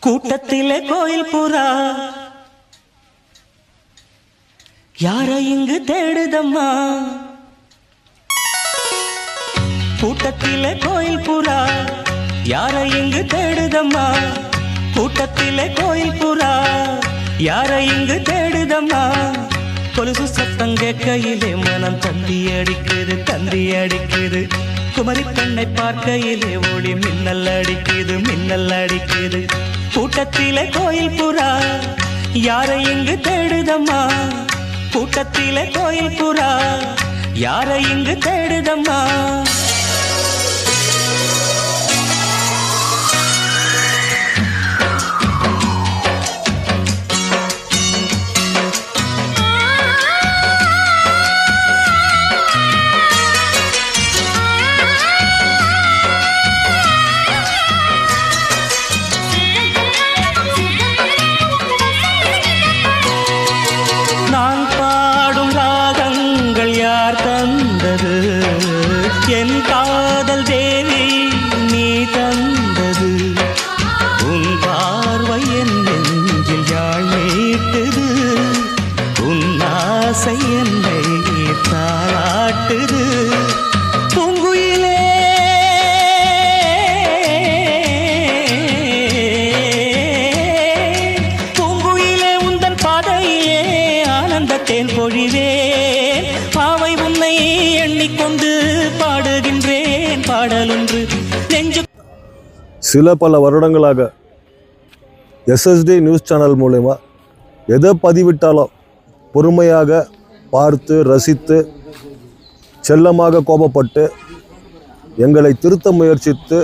கூட்டத்திலே கோயில் புறா யாரை இங்கு தேடுதம்மா. கூட்டத்திலே கோயில் புறா யாரை இங்கு தேடுதம்மா. கூட்டத்திலே கோயில் புறா யாரை இங்கு தேடுதம்மா. கொலுசு சத்தம் கேட்கையிலே மனம் தந்தி அடிக்குது தந்தி அடிக்குது. குமரி பெண்ணை பார்க்கையிலே ஒளி மின்னல் அடிக்குது மின்னல் அடிக்குது. கூட்டத்திலே கோயில் புறா யாரை இங்கு தேடுதம்மா. கூட்டத்திலே கோயில் புறா யாரை இங்கு தேடுதம்மா. என் காதல் தேவி நீ தந்தது. உன் பார்வை என் நெஞ்சில் யாழ் மீட்டுது. உன் ஆசை என்னை தாளாட்டுது. பூங்குயிலே பூங்குயிலே உந்தன் பாதையிலே ஆனந்தத்தேன் பொழிவேன். பாவை உன்னை எண்ணிக்கொண்டு பாடுகின்றேன் பாடலொன்று நெஞ்சு. சில பல வருடங்களாக எஸ்எஸ்டி நியூஸ் சேனல் மூலமா எதை பதிவிட்டாலும் பொறுமையாக பார்த்து ரசித்து செல்லமாக கோபப்பட்டு எங்களை திருத்த முயற்சித்து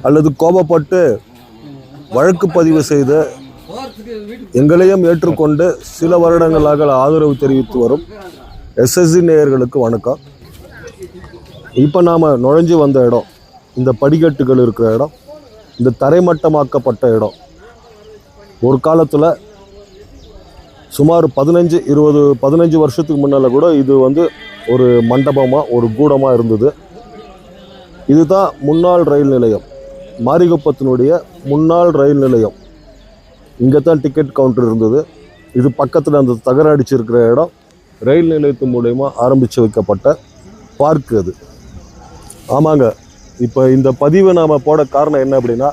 அல்லது கோபப்பட்டு வழக்கு பதிவு செய்து எங்களையும் ஏற்றுக்கொண்டு சில வருடங்களாக ஆதரவு தெரிவித்து வரும் எஸ்எஸ்சி நேயர்களுக்கு வணக்கம். இப்போ நாம் நுழைஞ்சு வந்த இடம், இந்த படிக்கட்டுகள் இருக்கிற இடம், இந்த தரைமட்டமாக்கப்பட்ட இடம் ஒரு காலத்தில் சுமார் 15 வருஷத்துக்கு முன்னால் கூட இது ஒரு மண்டபமாக ஒரு கூடமாக இருந்தது. இதுதான் முன்னாள் ரயில் நிலையம், மாரிகுப்பத்தினுடைய முன்னாள் ரயில் நிலையம். இங்கே தான் டிக்கெட் கவுண்டர் இருந்தது. இது பக்கத்தில் அந்த தகரடிச்சிருக்கிற இடம் ரயில் நிலையத்து மூலயமா ஆரம்பித்து வைக்கப்பட்ட பார்க் அது. ஆமாங்க, இப்போ இந்த பதிவை நாம் போட காரணம் என்ன அப்படின்னா,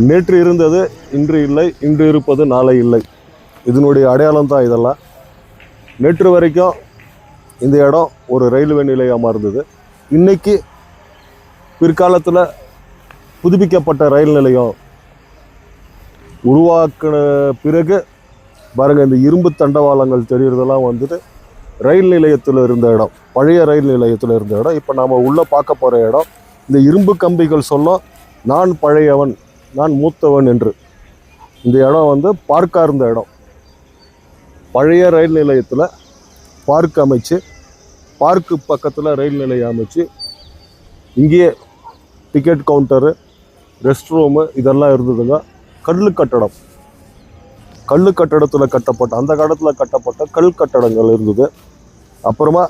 நேற்று இருந்தது இன்று இல்லை, இன்று இருப்பது நாளை இல்லை. இதனுடைய அடையாளம் தான் இதெல்லாம். நேற்று வரைக்கும் இந்த இடம் ஒரு ரயில்வே நிலையமாக இருந்தது. இன்றைக்கி பிற்காலத்தில் புதுப்பிக்கப்பட்ட ரயில் நிலையம் உருவாக்கின பிறகு பாருங்கள், இந்த இரும்பு தண்டவாளங்கள் தெரிகிறதெல்லாம் ரயில் நிலையத்தில் இருந்த இடம், பழைய ரயில் நிலையத்தில் இருந்த இடம். இப்போ நாம் உள்ளே பார்க்க போகிற இடம், இந்த இரும்பு கம்பிகள் சொல்லும் நான் பழையவன் நான் மூத்தவன் என்று. இந்த இடம் பார்க்காக இருந்த இடம். பழைய ரயில் நிலையத்தில் பார்க் அமைச்சு, பார்க்கு பக்கத்தில் ரயில் நிலையம் அமைச்சு இங்கேயே டிக்கெட் கவுண்டரு, ரெஸ்ட் ரூமு இதெல்லாம் இருந்ததுங்க. கல் கட்டடத்தில் கட்டப்பட்ட, அந்த காலத்தில் கட்டப்பட்ட கல் கட்டடங்கள் இருந்தது. அப்புறமா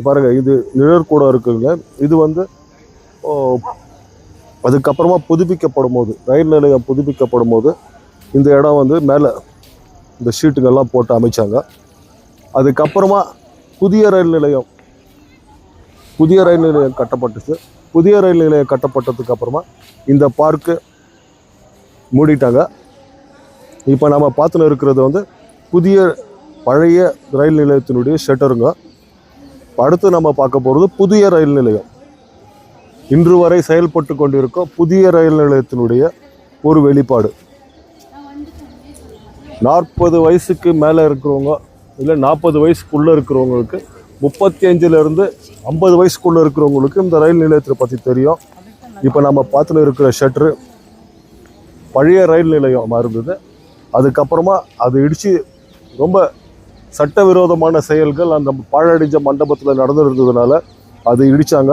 பாருங்கள், இது நிழற்கூடம் இருக்குங்க. இது அதுக்கப்புறமா புதுப்பிக்கப்படும் போது, ரயில் நிலையம் புதுப்பிக்கப்படும் போது இந்த இடம் மேலே இந்த ஷீட்டுங்கள்லாம் போட்டு அமைச்சாங்க. அதுக்கப்புறமா புதிய ரயில் நிலையம் கட்டப்பட்டுச்சு. புதிய ரயில் நிலையம் கட்டப்பட்டதுக்கு அப்புறமா இந்த பார்க்கு மூடிட்டாங்க. இப்போ நம்ம பார்த்துன்னு இருக்கிறது புதிய பழைய ரயில் நிலையத்தினுடைய ஷட்டருங்க. அடுத்து நம்ம பார்க்க போகிறது புதிய ரயில் நிலையம். இன்று வரை செயல்பட்டு கொண்டிருக்கும் புதிய ரயில் நிலையத்தினுடைய ஒரு வெளிப்பாடு. 40 வயசுக்கு மேலே இருக்கிறவங்க, இல்லை 40 வயசுக்குள்ளே இருக்கிறவங்களுக்கு, 35லேருந்து 50 வயசுக்குள்ளே இருக்கிறவங்களுக்கு இந்த ரயில் நிலையத்தை பற்றி தெரியும். இப்போ நம்ம பார்த்துன்னு இருக்கிற ஷட்டரு பழைய ரயில் நிலையமாக இருந்தது. அதுக்கப்புறமா அது இடித்து ரொம்ப சட்டவிரோதமான செயல்கள் அந்த பாழடைஞ்ச மண்டபத்தில் நடந்துருந்ததுனால அது இடித்தாங்க,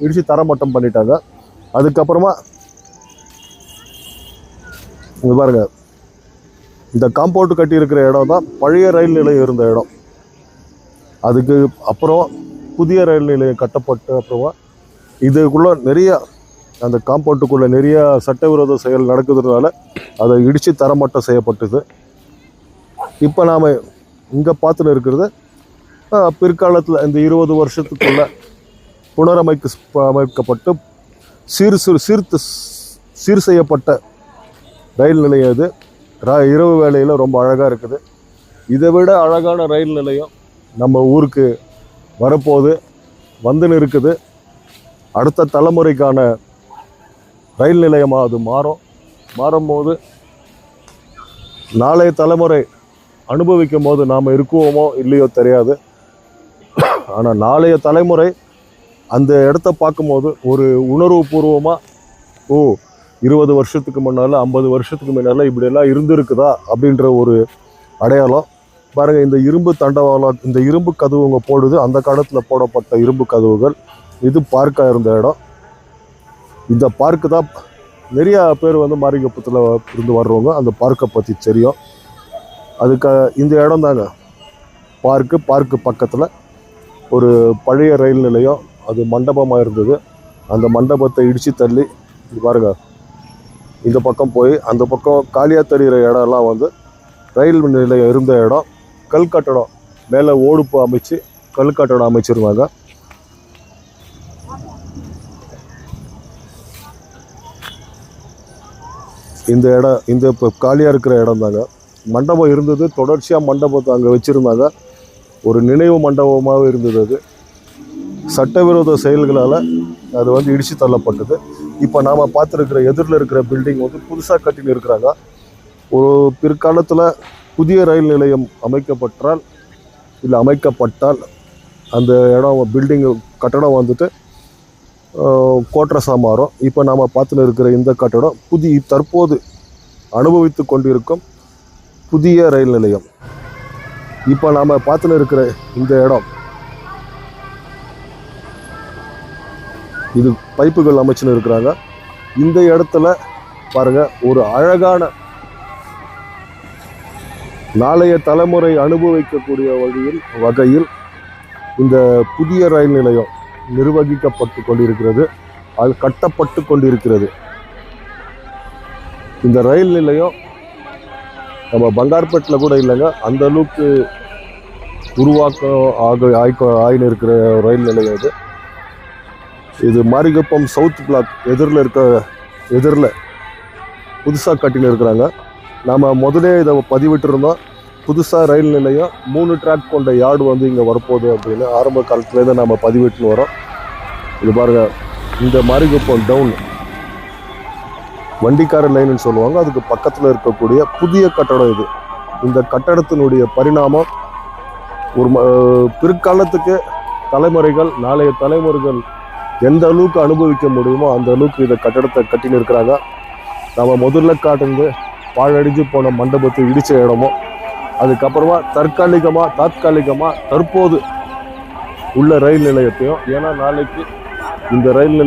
இடித்து தரமட்டம் பண்ணிட்டாங்க. அதுக்கப்புறமா இங்கே பாருங்கள், இந்த காம்பவுண்டு கட்டியிருக்கிற இடம் தான் பழைய ரயில் நிலையம் இருந்த இடம். அதுக்கு அப்புறம் புதிய ரயில் நிலையம் கட்டப்பட்டு அப்புறமா இதுக்குள்ளே நிறைய அந்த காம்பவுண்டுக்குள்ளே நிறைய சட்டவிரோத செயல் நடக்குதுனால அதை இடித்து தரமட்டம் செய்யப்பட்டது. இப்போ நாம் இங்கே பார்த்துன்னு இருக்கிறது பிற்காலத்தில் இந்த 20 வருஷத்துக்குள்ள அமைக்கப்பட்டு சீர் செய்யப்பட்ட ரயில் நிலையம். இது இரவு வேளையில் ரொம்ப அழகாக இருக்குது. இதை விட அழகான ரயில் நிலையம் நம்ம ஊருக்கு வரப்போகுது, வந்துன்னு இருக்குது. அடுத்த தலைமுறைக்கான ரயில் நிலையமாக அது மாறும்போது நாளைய தலைமுறை அனுபவிக்கும் போது நாம் இருக்குவோமோ இல்லையோ தெரியாது. ஆனால் நாளைய தலைமுறை அந்த இடத்த பார்க்கும்போது ஒரு உணர்வு பூர்வமாக 20 வருஷத்துக்கு முன்னால் 50 வருஷத்துக்கு முன்னால் இப்படியெல்லாம் இருந்திருக்குதா அப்படின்ற ஒரு அடையாளம். பாருங்கள், இந்த இரும்பு தண்டவாளம், இந்த இரும்பு கதவுங்க போடுது, அந்த காலத்தில் போடப்பட்ட இரும்பு கதவுகள். இது பார்க்காக இருந்த இடம். இந்த பார்க்கு தான் நிறையா பேர் வந்து மாரிகுப்பத்தில் இருந்து வர்றவங்க அந்த பார்க்கை பற்றி தெரியும். இந்த இடம் தாங்க பார்க்கு பக்கத்தில் ஒரு பழைய ரயில் நிலையம், அது மண்டபமாக இருந்தது. அந்த மண்டபத்தை இடித்து தள்ளி பாருங்க, இந்த பக்கம் போய் அந்த பக்கம் காலியாக தெரிகிற இடம்லாம் வந்து ரயில் நிலையம் இருந்த இடம். கல் கட்டடம் மேலே ஓடுப்பு அமைச்சு கல் கட்டடம் அமைச்சிருந்தாங்க. இந்த இடம் இப்போ காலியாக இருக்கிற இடம் தாங்க. மண்டபம் இருந்தது, தொடர்ச்சியாக மண்டபத்தை அங்கே வச்சுருந்தாங்க. ஒரு நினைவு மண்டபமாக இருந்தது. அது சட்டவிரோத செயல்களால் அது வந்து இடித்து தள்ளப்பட்டது. இப்போ நாம் பார்த்துருக்கிற எதிரில் இருக்கிற பில்டிங் வந்து புதுசாக கட்டின்னு இருக்கிறாங்க. ஒரு பிற்காலத்தில் புதிய ரயில் நிலையம் அமைக்கப்பட்டால் அந்த இடம் பில்டிங் கட்டடம் வந்துட்டு கோட்ரஸாக மாறும். இப்போ நாம் பார்த்துன்னு இருக்கிற இந்த கட்டடம் தற்போது அனுபவித்து கொண்டிருக்கும் புதிய ரயில் நிலையம். இப்போ நாம் பார்த்துன்னு இருக்கிற இந்த இடம், இது பைப்புகள் அமைச்சுன்னு இருக்கிறாங்க. இந்த இடத்துல பாருங்க, ஒரு அழகான நாளைய தலைமுறை அனுபவிக்கக்கூடிய வகையில் இந்த புதிய ரயில் நிலையம் நிர்வகிக்கப்பட்டு கொண்டிருக்கிறது. அது கட்டப்பட்டு கொண்டிருக்கிறது. இந்த ரயில் நிலையம் நம்ம பங்கார்பேட்டில் கூட இல்லைங்க, அந்த அளவுக்கு ஆயின்னு இருக்கிற ரயில் நிலையம் இது. இது மாரிகுப்பம் சவுத் பிளாக் எதிரில் புதுசாக கட்டின்னு இருக்கிறாங்க. நாம் முதலே இதை பதிவிட்டிருந்தோம். புதுசாக ரயில் நிலையம் 3 ட்ராக் கொண்ட யார்டு வந்து இங்கே வரப்போகுது அப்படின்னு ஆரம்ப காலத்துலேருந்து நாம் பதிவிட்டுன்னு வரோம். இது பாருங்கள், இந்த மாரிகுப்பம் டவுன் வண்டிக்கார லைன்னு சொல்லுவாங்க, அதுக்கு பக்கத்தில் இருக்கக்கூடிய புதிய கட்டடம் இது. இந்த கட்டடத்தினுடைய பரிணாமம் ஒரு பிற்காலத்துக்கு நாளைய தலைமுறைகள் எந்த அளவுக்கு அனுபவிக்க முடியுமோ அந்த அளவுக்கு இந்த கட்டடத்தை கட்டின்னு இருக்கிறாங்க. நம்ம முதல்ல காட்டுந்து பாழடைஞ்சு போன மண்டபத்தை இடித்த இடமோ, அதுக்கப்புறமா தாற்காலிகமாக தற்போது உள்ள ரயில் நிலையத்தையும், ஏன்னா நாளைக்கு இந்த ரயில்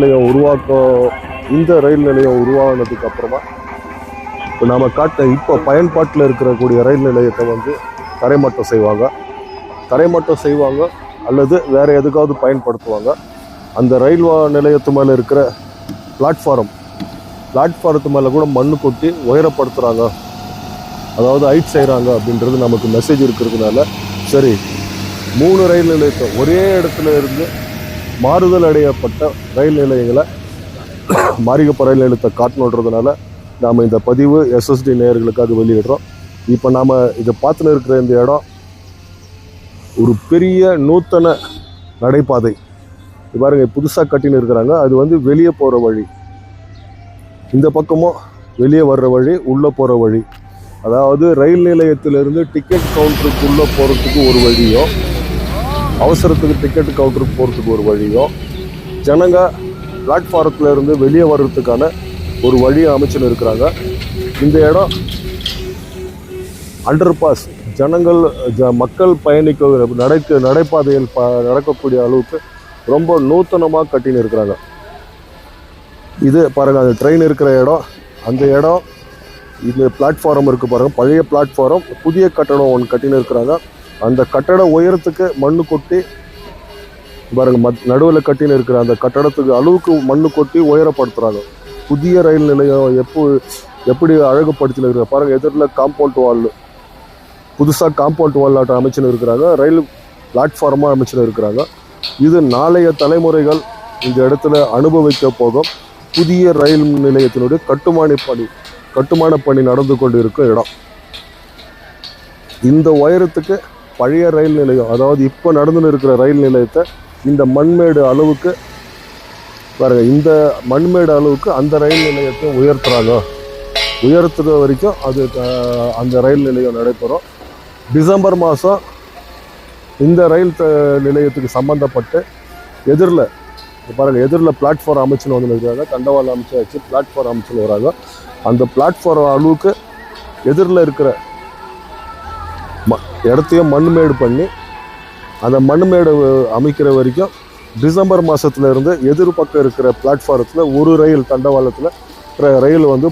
நிலையம் உருவானதுக்கு அப்புறமா இப்போ நாம் இப்போ பயன்பாட்டில் இருக்கக்கூடிய ரயில் நிலையத்தை வந்து தரைமட்டம் செய்வாங்க அல்லது வேறு எதுக்காவது பயன்படுத்துவாங்க. அந்த ரயில் நிலையத்து மேலே இருக்கிற பிளாட்ஃபாரத்து மேலே கூட மண்ணு கொட்டி உயரப்படுத்துகிறாங்க, அதாவது ஹைட் செய்கிறாங்க அப்படின்றது நமக்கு மெசேஜ் இருக்கிறதுனால, சரி 3 ரயில் நிலையத்தை ஒரே இடத்துல இருந்து மாறுதல் அடையப்பட்ட ரயில் நிலையங்களை மாரிகுப்பம் ரயில் நிலையத்தை காட்டணுன்றதுனால நாம் இந்த பதிவு SSD நேயர்களுக்காக வெளியிடுறோம். இப்போ நாம் இதை பார்த்துன்னு இருக்கிற இந்த இடம் ஒரு பெரிய நூத்தன நடைபாதை. பாருங்க, புதுசாக கட்டின்னு இருக்கிறாங்க. அது வந்து வெளியே போகிற வழி, இந்த பக்கமும் வெளியே வர்ற வழி, உள்ளே போகிற வழி. அதாவது ரயில் நிலையத்திலிருந்து டிக்கெட் கவுண்டருக்குள்ளே போகிறதுக்கு ஒரு வழியும், அவசரத்துக்கு டிக்கெட் கவுண்டருக்கு போகிறதுக்கு ஒரு வழியும், ஜனங்க பிளாட்ஃபாரத்தில் இருந்து வெளியே வர்றதுக்கான ஒரு வழியை அமைச்சுன்னு இருக்கிறாங்க. இந்த இடம் அண்டர் பாஸ், மக்கள் பயணிக்க நடைபாதையில் நடக்கக்கூடிய அளவுக்கு ரொம்ப நூத்தனமாக கட்டின்னு இருக்கிறாங்க. இது பாருங்கள், அந்த ட்ரெயின் இருக்கிற இடம், அந்த இடம், இந்த பிளாட்ஃபாரம் இருக்குது பாருங்கள், பழைய பிளாட்ஃபாரம், புதிய கட்டடம் ஒன்று கட்டின்னு இருக்கிறாங்க. அந்த கட்டட உயரத்துக்கு மண்ணு கொட்டி பாருங்கள், நடுவில் கட்டின்னு இருக்கிற அந்த கட்டடத்துக்கு அளவுக்கு மண்ணு கொட்டி உயரப்படுத்துகிறாங்க. புதிய ரயில் நிலையம் எப்படி அழகுபடுத்தின்னு இருக்கிற பாருங்கள். எதிரில் காம்பவுண்ட் வால், புதுசாக காம்பவுண்ட் வால் ஆட்டம் அமைச்சுன்னு இருக்கிறாங்க. ரயில் பிளாட்ஃபார்மாக அமைச்சுன்னு இருக்கிறாங்க. இது நாளைய தலைமுறைகள் இந்த இடத்துல அனுபவிக்க போகும் புதிய ரயில் நிலையத்தினுடைய கட்டுமான பணி நடந்து கொண்டு இருக்கும் இடம். இந்த உயரத்துக்கு பழைய ரயில் நிலையம், அதாவது இப்போ நடந்துன்னு இருக்கிற ரயில் நிலையத்தை இந்த மண்மேடு அளவுக்கு பாருங்க, இந்த மண்மேடு அளவுக்கு அந்த ரயில் நிலையத்தை உயர்த்துற வரைக்கும் அந்த ரயில் நிலையம் நடைபெறும். டிசம்பர் மாதம் இந்த ரயில் நிலையத்துக்கு சம்பந்தப்பட்டு எதிரில் பாருங்கள், பிளாட்ஃபார்ம் அமைச்சுன்னு வந்து இருக்கிறாங்க. தண்டவாளம் அமைச்சு வச்சு பிளாட்ஃபார்ம் அமைச்சுன்னு வராங்க. அந்த பிளாட்ஃபார்ம் அளவுக்கு எதிரில் இருக்கிற இடத்தையும் மண்மேடு பண்ணி அந்த மண்மேடு அமைக்கிற வரைக்கும் டிசம்பர் மாதத்துலேருந்து எதிர்பக்கம் இருக்கிற பிளாட்ஃபாரத்தில் ஒரு ரயில் தண்டவாளத்தில் ரயில் வந்து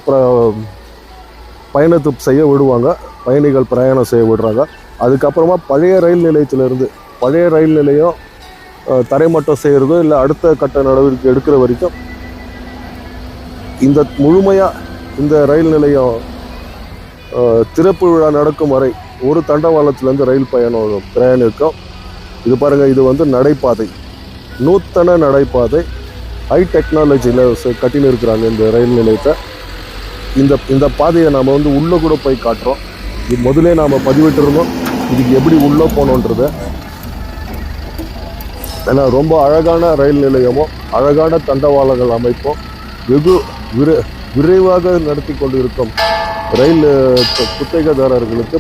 பயணத்து செய்ய விடுவாங்க. பயணிகள் பிரயாணம் செய்ய விடுறாங்க. அதுக்கப்புறமா பழைய ரயில் நிலையம் தரைமட்டம் செய்கிறதோ இல்லை அடுத்த கட்ட நடவடிக்கை எடுக்கிற வரைக்கும் இந்த முழுமையாக இந்த ரயில் நிலையம் திறப்பு விழா நடக்கும் வரை ஒரு தண்டவாளத்துலேருந்து ரயில் பிரயாணிக்கும். இது பாருங்கள், இது வந்து நடைபாதை, நூத்தன நடைபாதை, ஹை டெக்னாலஜியில் கட்டின்னு இருக்கிறாங்க இந்த ரயில் நிலையத்தை. இந்த பாதையை நாம் வந்து உள்ளே கூட போய் காட்டுறோம். இது முதலே நாம் பதிவிட்டிருந்தோம் இதுக்கு எப்படி உள்ளே போகணுன்றதை. ஏன்னா ரொம்ப அழகான ரயில் நிலையமும் அழகான தண்டவாளங்கள் அமைப்பும் வெகு விரைவாக நடத்தி கொண்டு இருக்கும் ரயில் குத்தகைதாரர்களுக்கு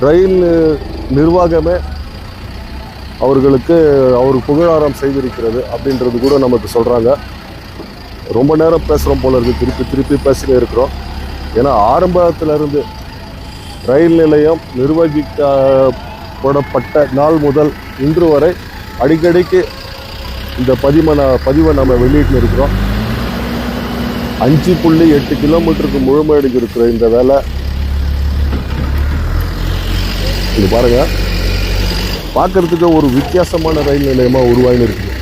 ரயில் நிர்வாகமே அவருக்கு புகழாரம் செய்திருக்கிறது அப்படின்றது கூட நமக்கு சொல்கிறாங்க. ரொம்ப நேரம் பேசுகிறோம் போல இருக்குது, திருப்பி பேசினே இருக்கிறோம். ஏன்னா ஆரம்பத்திலிருந்து ரயில் நிலையம் நிர்வகிக்கப்பட்ட நாள் முதல் இன்று வரை அடிக்கடிக்கு இந்த பதிவை நம்ம வெளியிட்டு இருக்கிறோம். 5.8 கிலோமீட்டருக்கு முழுமையடிக்கு இருக்கிற இந்த வேலை இது பாருங்க, பார்க்கறதுக்கு ஒரு வித்தியாசமான ரயில் நிலையமாக உருவாகின்னு இருக்குது.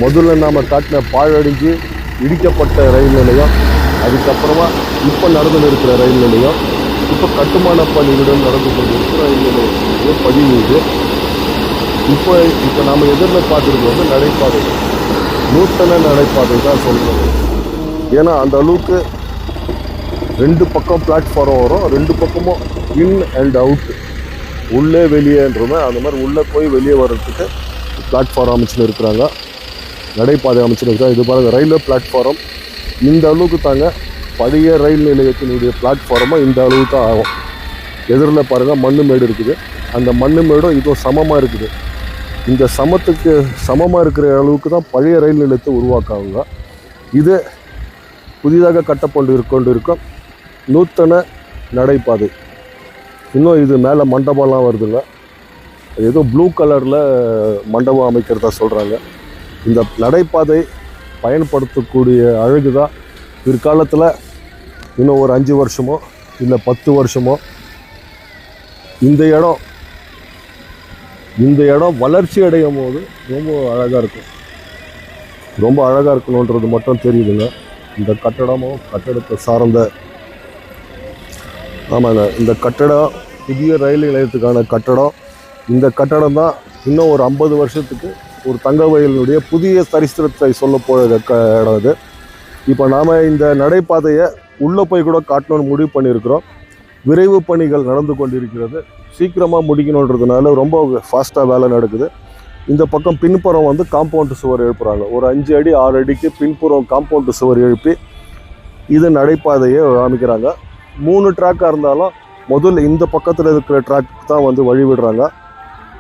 முதல்ல நாம் காட்டின பாழடைஞ்சு இடிக்கப்பட்ட ரயில் நிலையம், அதுக்கப்புறமா இப்போ நடந்து இருக்கிற ரயில் நிலையம், இப்போ கட்டுமான பணியுடன் நடந்து கொண்டு இருக்கிற ரயில் நிலையம் பதிவு இது. இப்போ நாம் எதிரில் பார்த்துருக்கிறது வந்து நடைபாதை, நூத்தன நடைபாதை தான் சொல்கிறோம். ஏன்னா அந்த அளவுக்கு 2 பக்கம் பிளாட்ஃபார்ம் வரும், 2 பக்கமும் இன் அண்ட் அவுட், உள்ளே வெளியேன்றமே அந்த மாதிரி உள்ளே போய் வெளியே வர்றதுக்கு பிளாட்ஃபார்ம் அமைச்சுன்னு இருக்கிறாங்க, நடைபாதை அமைச்சுன்னு இருக்கிறாங்க. இது பாருங்கள், ரயில்வே பிளாட்ஃபார்ம் இந்த அளவுக்கு தாங்க. பழைய ரயில் நிலையத்தினுடைய பிளாட்ஃபார்மாக இந்த அளவுக்கு தான் ஆகும். எதிரில் பாருங்கள் மண்ணு மேடு இருக்குது, அந்த மண்ணு மேடும் இதுவும் சமமாக இருக்குது. இந்த சமத்துக்கு சமமாக இருக்கிற அளவுக்கு தான் பழைய ரயில் நிலையத்தை உருவாக்குவாங்க. இது புதிதாக கட்டப்பட்டு இருக்கும் நூத்தன நடைபாதை. இன்னும் இது மேலே மண்டபம்லாம் வருதுங்க, ஏதோ ப்ளூ கலரில் மண்டபம் அமைக்கிறதா சொல்கிறாங்க. இந்த நடைபாதை பயன்படுத்தக்கூடிய அழகு தான் பிற்காலத்தில் இன்னும் ஒரு 5 வருஷமோ இல்லை 10 வருஷமோ இந்த இடம் வளர்ச்சி அடையும் போது ரொம்ப அழகாக இருக்கும். ரொம்ப அழகாக இருக்கணுன்றது மட்டும் தெரியுதுங்க. இந்த கட்டடத்தை சார்ந்த ஆமாங்க, இந்த கட்டடம் புதிய ரயில் நிலையத்துக்கான கட்டடம். இந்த கட்டடம் தான் இன்னும் ஒரு 50 வருஷத்துக்கு ஒரு தங்கவயலினுடைய புதிய சரித்திரத்தை சொல்ல போகிற இடம் இது. இப்போ நாம் இந்த நடைபாதையை உள்ளே போய் கூட காட்டணும்னு முடிவு பண்ணியிருக்கிறோம். விரைவு பணிகள் நடந்து கொண்டிருக்கிறது, சீக்கிரமாக முடிக்கணுன்றதுனால ரொம்ப ஃபாஸ்ட்டாக வேலை நடக்குது. இந்த பக்கம் பின்புறம் வந்து காம்பவுண்டு சுவர் எழுப்புறாங்க. ஒரு 5 அடி 6 அடிக்கு பின்புறம் காம்பவுண்டு சுவர் எழுப்பி இது நடைபாதையை அமைக்கிறாங்க. 3 ட்ராக்காக இருந்தாலும் முதல்ல இந்த பக்கத்தில் இருக்கிற ட்ராக் தான் வந்து வழி விடுறாங்க.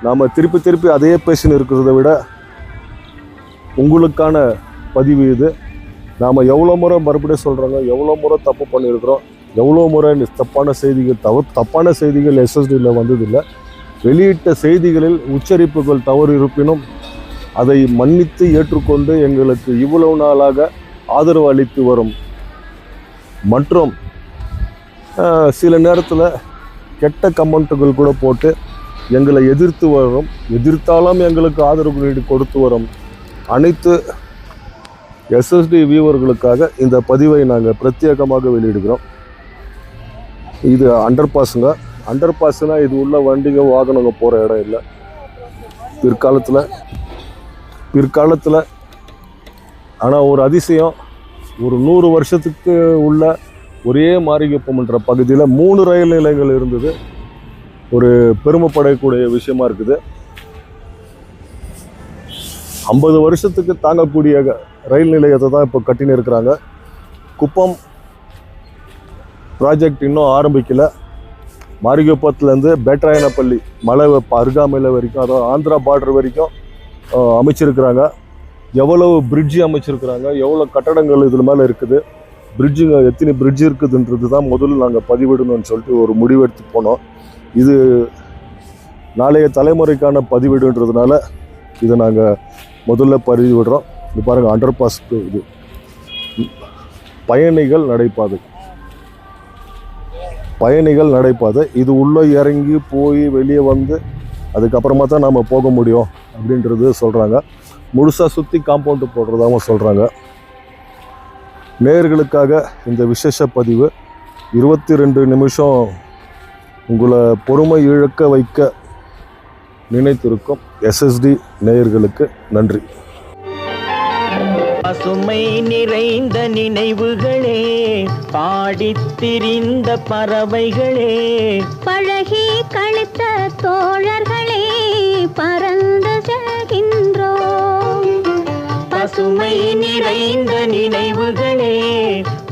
நாம் திருப்பி அதையே பேசின்னு இருக்கிறத விட உங்களுக்கான பதிவு இது. நாம் எவ்வளோ முறை மறுபடியும் சொல்கிறாங்க, எவ்வளோ முறை தப்பு பண்ணியிருக்கிறோம், எவ்வளோ முறை தப்பான செய்திகள் எஸ்எஸ்டியில் வந்ததில்லை. வெளியிட்ட செய்திகளில் உச்சரிப்புகள் தவறு இருப்பினும் அதை மன்னித்து ஏற்றுக்கொண்டு எங்களுக்கு இவ்வளவு நாளாக ஆதரவு அளித்து வரும் மற்றும் சில நேரத்தில் கெட்ட கமெண்ட்டுகள் கூட போட்டு எங்களை எதிர்த்தாலும் எங்களுக்கு ஆதரவு கொடுத்து வரும் அனைத்து எஸ்எஸ்டி வியூவர்களுக்காக இந்த பதிவை நாங்கள் பிரத்யேகமாக வெளியிடுகிறோம். இது அண்டர் பாஸுங்க. அண்டர் பாஸ்னால் இது உள்ள வண்டிங்க வாகனங்க போகிற இடம் இல்லை. பிற்காலத்தில் ஆனால் ஒரு அதிசயம், ஒரு 100 வருஷத்துக்கு உள்ள ஒரே மாரிகுப்பம்ன்ற பகுதியில் 3 ரயில் நிலையங்கள் இருந்தது. ஒரு பெருமைப்படக்கூடிய விஷயமா இருக்குது. 50 வருஷத்துக்கு தாங்கக்கூடிய ரயில் நிலையத்தை தான் இப்போ கட்டின்னு இருக்கிறாங்க. குப்பம் ப்ராஜெக்ட் இன்னும் ஆரம்பிக்கல. மாரிகுப்பத்துலேருந்து பேட்ராயனப்பள்ளி மலை அருகாமையில் வரைக்கும், அதாவது ஆந்திரா பார்டர் வரைக்கும் அமைச்சிருக்கிறாங்க. எவ்வளவு பிரிட்ஜு அமைச்சிருக்கிறாங்க, எவ்வளோ கட்டடங்கள் இதில் மேலே இருக்குது, பிரிட்ஜுங்க எத்தனை பிரிட்ஜ் இருக்குதுன்றது தான் முதல்ல நாங்கள் பதிவிடணும்னு சொல்லிட்டு ஒரு முடிவெடுத்து போனோம். இது நாளைய தலைமுறைக்கான பதிவிடுன்றதுனால இதை நாங்கள் முதல்ல பதிவிடுறோம். இது பாருங்கள், அண்டர் பாஸ். இது பயணிகள் நடைபாதை. இது உள்ளே இறங்கி போய் வெளியே வந்து அதுக்கப்புறமா தான் நாம் போக முடியும் அப்படின்றது சொல்கிறாங்க. முழுசாக சுற்றி காம்பவுண்டு போடுறதாகவும் சொல்கிறாங்க. நேயர்களுக்காக இந்த விசேஷ பதிவு. 22 நிமிஷம் உங்களை பொறுமை இழக்க வைக்க நினைத்திருக்கும் எஸ்எஸ்டி நேயர்களுக்கு நன்றி. பசுமை நிறைந்த நினைவுகளே, பாடித் திரிந்த பறவைகளே, பழகி கழித்த தோழர்களே, பறந்து செல்கின்றோம். பசுமை நிறைந்த நினைவுகளே,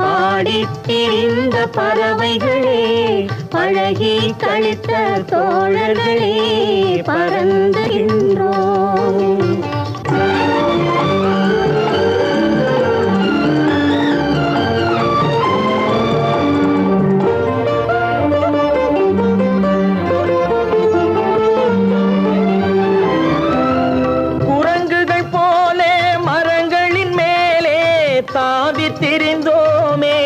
பாடித் திரிந்த பறவைகளே, பழகி கழித்த தோழர்களே, பறந்துகின்றோம். திரிந்தோமே,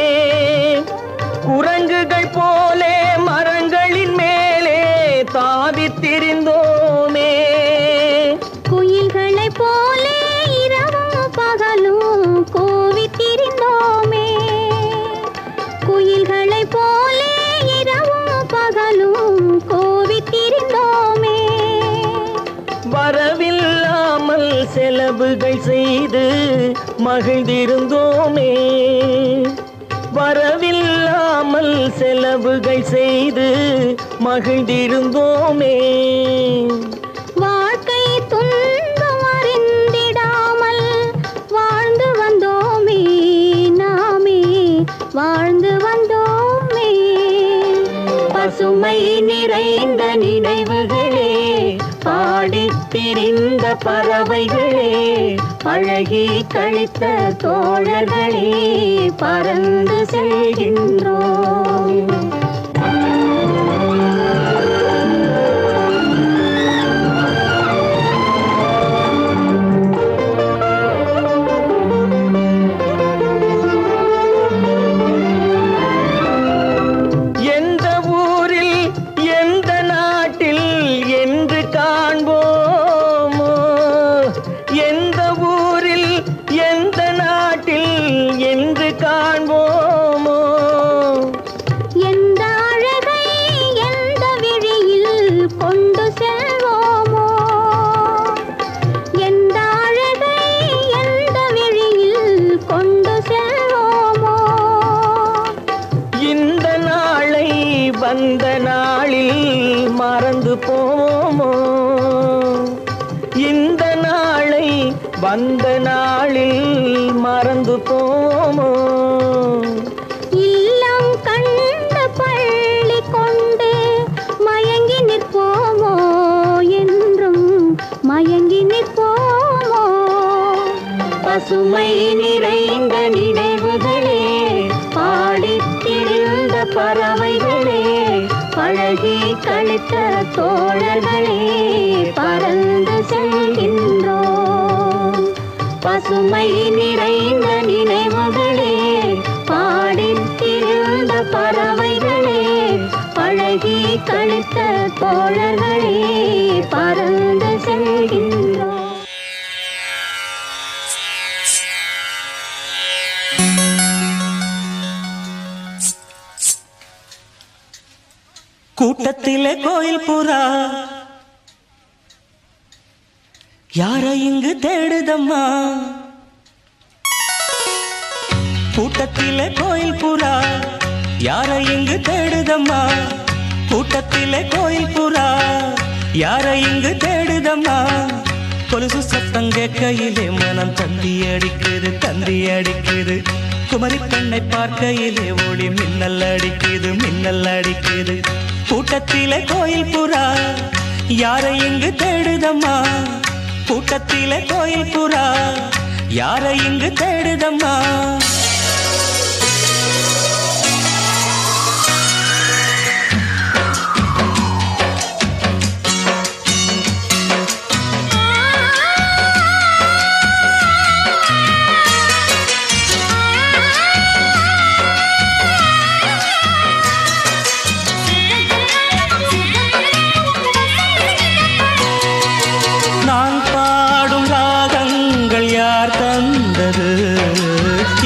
குரங்குகள் போலே மரங்களின் மேலே தாவித்திரிந்தோமே, குயில்களை போலே இரவும் பகலும் கூவித்திரிந்தோமே, குயில்களை போலே இரவும் பகலும் கூவித்திரிந்தோமே. வரவில்லாமல் செலவுகள் செய்து மகிழ்ந்திருந்தோமே, வரவில்லாமல் செலவுகள் செய்து மகிழ்ந்திருந்தோமே. வாழ்க்கை துன்பம் அறிந்திடாமல் வாழ்ந்து வந்தோமே, நாமே வாழ்ந்து வந்தோமே. பசுமை நிறைந்த நினைவுகளே, பாடித் திரிந்த பறவைகளே, பழகி கழித்த தோழர்களே, பறந்து செல்கின்றோம். எந்த ஊரில் எந்த நாட்டில் என்று காண்போமோ, எந்த ஊரில் எந்த நாட்டில் என்று காண்போமோ, எந்த அழகை எந்த விழியில் கொண்டு செல்வோமோ, எந்த அழகை எந்த விழியில் கொண்டு செல்வோமோ. இந்த நாளை வந்த நாளில் மறந்து போவோமோ, இந்த நாளை வந்த நாளில் மறந்து போவோமோ. இல்லம் கண்ட பள்ளி கொண்டு மயங்கி நிற்போமோ, என்றும் மயங்கி நிற்போமோ. பசுமை நிறைந்த நினைவுகளே, பாடித் திரிந்த பறவைகளே, பழகி கழித்த தோழர்களே, பறந்து செல்கின்றோம். பசுமை நிறைந்த நினைவுகளே, பாடித் திரிந்த பறவைகளே, பழகி கழித்த தோழர்களே, பறந்து செல்கின்றோம். கூட்டத்திலே கோயில் புறா யாரை இங்கு தேடுதம்மா கூட்டத்திலே கோயில் புறா யாரை இங்கு தேடுதம்மா கூட்டத்திலே கோயில் புறா யாரை இங்கு தேடுதம்மா கொலுசு சத்தம் கேட்கையிலே மனம் தந்தி அடிக்குது குமரி பெண்ணை பார்க்கையிலே ஒளி மின்னல் அடிக்குது கூட்டத்திலே கோயில் புறா யாரை இங்கு தேடுதம்மா கூட்டத்திலே கோயில் புறா யாரை இங்கு தேடுதம்மா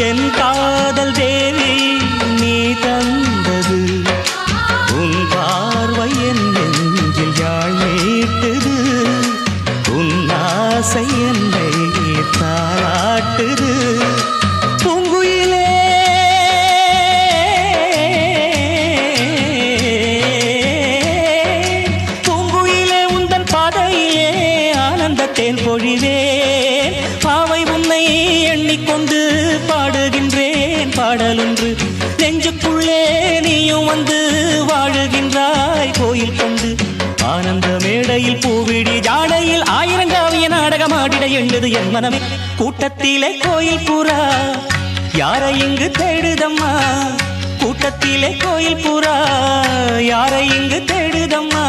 என் காதல் தேவி நீ தந்தது உன் பார்வை என் நெஞ்சில் யாழ் மீட்டுது உன் ஆசை என்னை தாளாட்டுது பூங்குயிலே உந்தன் பாதையிலே ஆனந்தத்தேன் பொழிவே பாவை உன்னை எண்ணிக்கொண்டு பாடுகின்றேன் பாடலொன்று நெஞ்சுக்குள்ளே நீயும் வந்து வாழுகின்றாய் கோயில் கொண்டு ஆனந்த மேடையில் பூவிடி ஜாடையில் ஆயிரங்காவிய நாடகமாடிட எண்ணுது என் மனமே கூட்டத்திலே கோயில் புறா யாரை இங்கு தேடுதம்மா கூட்டத்திலே கோயில் புறா யாரை இங்கு தேடுதம்மா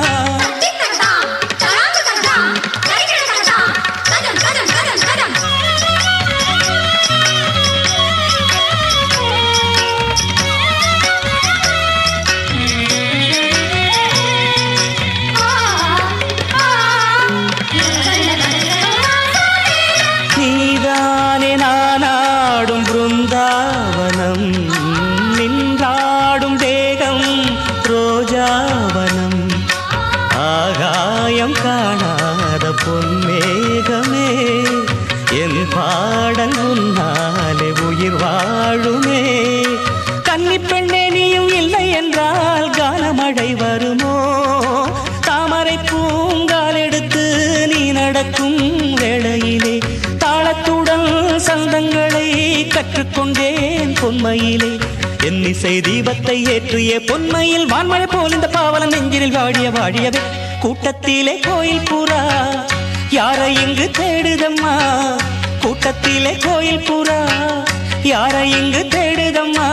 பிருந்தாவனம் நின்றாடும் தேகம் ரோஜாவனம் ஆகாயம் காணாத பொன்மேகமே என் பாடல் உன்னாலே உயிர் வாழுமே கன்னி பெண்ணே நீயும் இல்லை என்றால் காலமழை வருமோ தாமரை பூங்கால் எடுத்து நீ நடக்கும் வேளையிலே தாளத்துடன் சந்தங்களை கற்றுக்கொண்டேன் பொன்மையிலே என் இசை தீபத்தை ஏற்றிய பொன்மையில் வான்மழை போல் இந்த பாவலன் நெஞ்சினில் வாடியவே கூட்டத்திலே கோயில் புறா யாரை இங்கு தேடுதம்மா கூட்டத்திலே கோயில் புறா யாரை இங்கு தேடுதம்மா